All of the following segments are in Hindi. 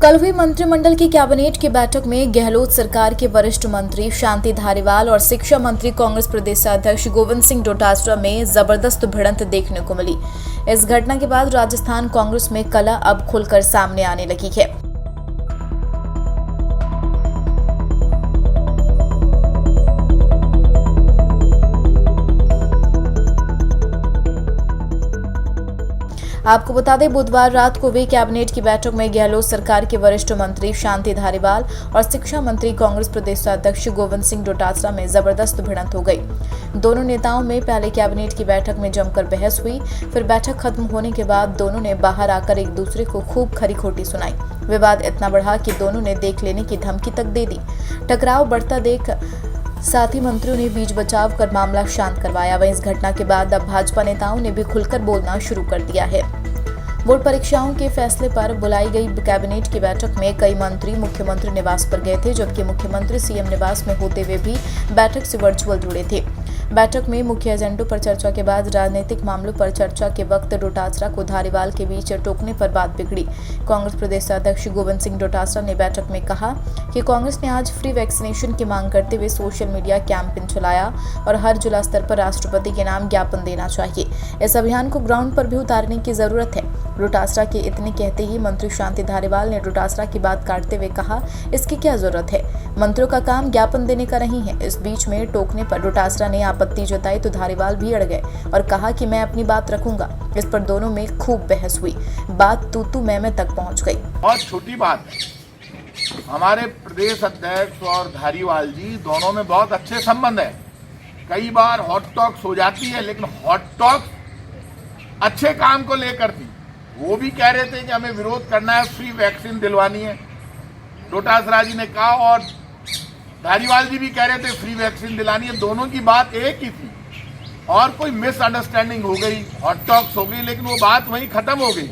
कल हुई मंत्रिमंडल की कैबिनेट की बैठक में गहलोत सरकार के वरिष्ठ मंत्री शांति धारीवाल और शिक्षा मंत्री कांग्रेस प्रदेश अध्यक्ष गोविंद सिंह डोटासरा में जबरदस्त भिड़ंत देखने को मिली। इस घटना के बाद राजस्थान कांग्रेस में कलह अब खुलकर सामने आने लगी है। आपको बता दें, बुधवार रात को हुई कैबिनेट की बैठक में गहलोत सरकार के वरिष्ठ मंत्री शांति धारीवाल और शिक्षा मंत्री कांग्रेस प्रदेश अध्यक्ष गोविंद सिंह डोटासरा में जबरदस्त भिड़ंत हो गई। दोनों नेताओं में पहले कैबिनेट की बैठक में जमकर बहस हुई। फिर बैठक खत्म होने के बाद दोनों ने बाहर आकर एक दूसरे को खूब खरी खोटी सुनाई। विवाद इतना बढ़ा कि दोनों ने देख लेने की धमकी तक दे दी। टकराव बढ़ता देख साथ ही मंत्रियों ने बीच बचाव कर मामला शांत करवाया। वहीं इस घटना के बाद अब भाजपा नेताओं ने भी खुलकर बोलना शुरू कर दिया है। बोर्ड परीक्षाओं के फैसले पर बुलाई गई कैबिनेट की बैठक में कई मंत्री मुख्यमंत्री निवास पर गए थे, जबकि मुख्यमंत्री सीएम निवास में होते हुए भी बैठक से वर्चुअल जुड़े थे। बैठक में मुख्य एजेंडों पर चर्चा के बाद राजनीतिक मामलों पर चर्चा के वक्त डोटासरा को धारीवाल के बीच टोकने पर बात बिगड़ी। कांग्रेस प्रदेश अध्यक्ष गोविंद सिंह डोटासरा ने बैठक में कहा कि कांग्रेस ने आज फ्री वैक्सीनेशन की मांग करते हुए सोशल मीडिया कैंपेन चलाया और हर जिला स्तर पर राष्ट्रपति के नाम ज्ञापन देना चाहिए। इस अभियान को ग्राउंड पर भी उतारने की जरूरत है। डोटासरा के इतने कहते ही मंत्री शांति धारीवाल ने डोटासरा की बात काटते हुए कहा, इसकी क्या जरूरत है, मंत्रियों का काम ज्ञापन देने का नहीं है। इस बीच में टोकने पर डोटासरा ने आपत्ति जताई तो धारीवाल भी अड़ गए और कहा कि मैं अपनी बात रखूंगा। इस पर दोनों में खूब बहस हुई। बात तू मैं तक पहुंच गई। बहुत छोटी बात है, हमारे प्रदेश अध्यक्ष और धारीवाल जी दोनों में बहुत अच्छे संबंध है। कई बार हॉट टॉक्स हो जाती है, लेकिन हॉट टॉक्स अच्छे काम को लेकर थी। वो भी कह रहे थे कि हमें विरोध करना है, फ्री वैक्सीन दिलवानी है, डोटासरा जी ने कहा, और धारीवाल जी भी कह रहे थे फ्री वैक्सीन दिलानी है। दोनों की बात एक ही थी और कोई मिसअंडरस्टैंडिंग हो गई, हॉट टॉक्स हो गई, लेकिन वो बात वहीं खत्म हो गई।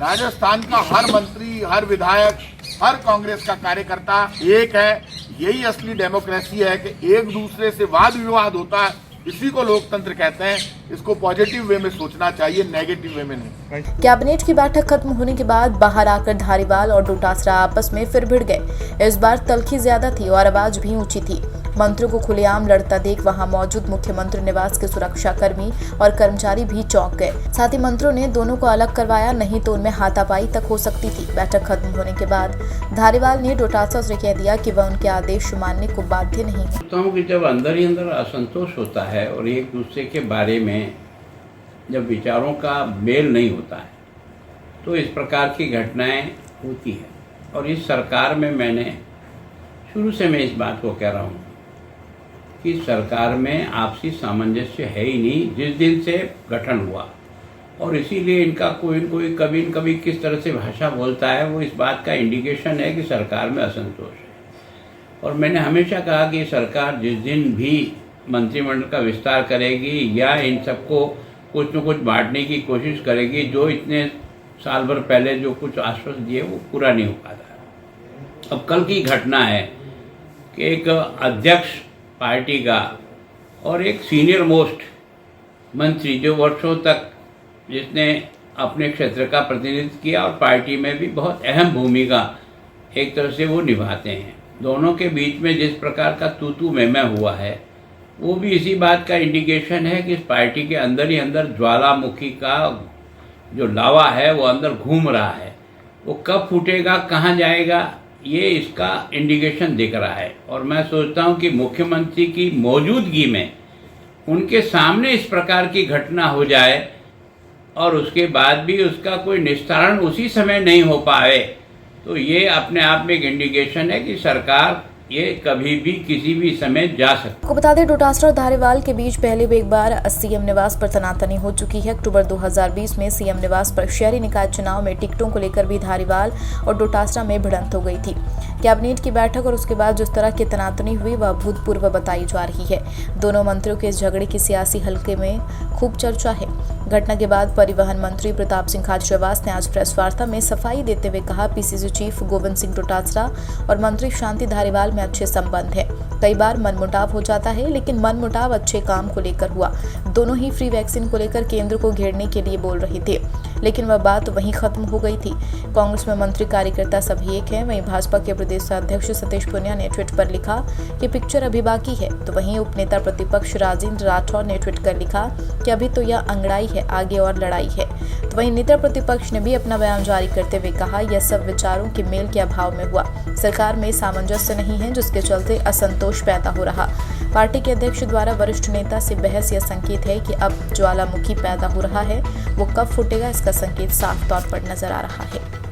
राजस्थान का हर मंत्री, हर विधायक, हर कांग्रेस का कार्यकर्ता एक है। यही असली डेमोक्रेसी है कि एक दूसरे से वाद विवाद होता है, इसी को लोकतंत्र कहते हैं। इसको पॉजिटिव वे में सोचना चाहिए, नेगेटिव वे में नहीं। कैबिनेट की बैठक खत्म होने के बाद बाहर आकर धारीवाल और डोटासरा आपस में फिर भिड़ गए। इस बार तल्खी ज्यादा थी और आवाज भी ऊंची थी। मंत्रियों को खुलेआम लड़ता देख वहां मौजूद मुख्यमंत्री निवास के सुरक्षा कर्मी और कर्मचारी भी चौंक गए। साथ ही मंत्रियों ने दोनों को अलग करवाया, नहीं तो उनमें हाथापाई तक हो सकती थी। बैठक खत्म होने के बाद धारीवाल ने डोटासरा से कह दिया कि वह उनके आदेश मानने को बाध्य नहीं है। कि जब अंदर ही अंदर असंतोष होता है और एक दूसरे के बारे में जब विचारों का मेल नहीं होता है तो इस प्रकार की घटनाएं होती है। और इस सरकार में मैंने शुरू से मैं इस बात को कह रहा हूँ कि सरकार में आपसी सामंजस्य है ही नहीं जिस दिन से गठन हुआ, और इसीलिए इनका कोई न कोई कभी न कभी किस तरह से भाषा बोलता है, वो इस बात का इंडिकेशन है कि सरकार में असंतोष है। और मैंने हमेशा कहा कि सरकार जिस दिन भी मंत्रिमंडल का विस्तार करेगी या इन सबको कुछ न कुछ बांटने की कोशिश करेगी, जो इतने साल भर पहले जो कुछ आश्वासन दिए वो पूरा नहीं हो पाता। अब कल की घटना है कि एक अध्यक्ष पार्टी का और एक सीनियर मोस्ट मंत्री जो वर्षों तक जिसने अपने क्षेत्र का प्रतिनिधित्व किया और पार्टी में भी बहुत अहम भूमिका एक तरह से वो निभाते हैं, दोनों के बीच में जिस प्रकार का तू मैं हुआ है, वो भी इसी बात का इंडिकेशन है कि इस पार्टी के अंदर ही अंदर ज्वालामुखी का जो लावा है वो अंदर घूम रहा है। वो कब फूटेगा, कहाँ जाएगा, ये इसका इंडिकेशन दिख रहा है। और मैं सोचता हूँ कि मुख्यमंत्री की मौजूदगी में उनके सामने इस प्रकार की घटना हो जाए और उसके बाद भी उसका कोई निस्तारण उसी समय नहीं हो पाए, तो ये अपने आप में एक इंडिकेशन है कि सरकार ये कभी भी किसी भी समय जा सकती है। आपको बता दें, डोटासरा और धारीवाल के बीच पहले भी एक बार सीएम निवास पर तनातनी हो चुकी है। अक्टूबर 2020 में सीएम निवास पर शहरी निकाय चुनाव में टिकटों को लेकर भी धारीवाल और डोटासरा में भिड़ंत हो गई थी। कैबिनेट की बैठक और उसके बाद जिस तरह की तनातनी हुई वह अभूतपूर्व बताई जा रही है। दोनों मंत्रियों के इस झगड़े की सियासी हलके में खूब चर्चा है। घटना के बाद परिवहन मंत्री प्रताप सिंह खाचरियावास ने आज प्रेस वार्ता में सफाई देते हुए कहा, पीसीसी चीफ गोविंद सिंह डोटासरा और मंत्री शांति धारीवाल में अच्छे संबंध है। कई बार मनमुटाव हो जाता है, लेकिन मनमुटाव अच्छे काम को लेकर हुआ। दोनों ही फ्री वैक्सीन को लेकर केंद्र को घेरने के लिए बोल रहे थे, लेकिन वह बात वहीं खत्म हो गई थी। कांग्रेस में मंत्री कार्यकर्ता सभी एक हैं। वहीं भाजपा के प्रदेश अध्यक्ष सतीश पूनिया ने ट्वीट पर लिखा कि पिक्चर अभी बाकी है, तो वहीं उपनेता प्रतिपक्ष राजेंद्र राठौर ने ट्वीट कर लिखा कि अभी तो यह अंगड़ाई है, आगे और लड़ाई है। तो वहीं नेता प्रतिपक्ष ने भी अपना बयान जारी करते हुए कहा, यह सब विचारों के मेल के अभाव में हुआ। सरकार में सामंजस्य नहीं है, जिसके चलते असंतोष पैदा हो रहा। पार्टी के अध्यक्ष द्वारा वरिष्ठ नेता से बहस यह संकेत है कि अब ज्वालामुखी पैदा हो रहा है। वो कब फूटेगा, इसका संकेत साफ तौर पर नजर आ रहा है।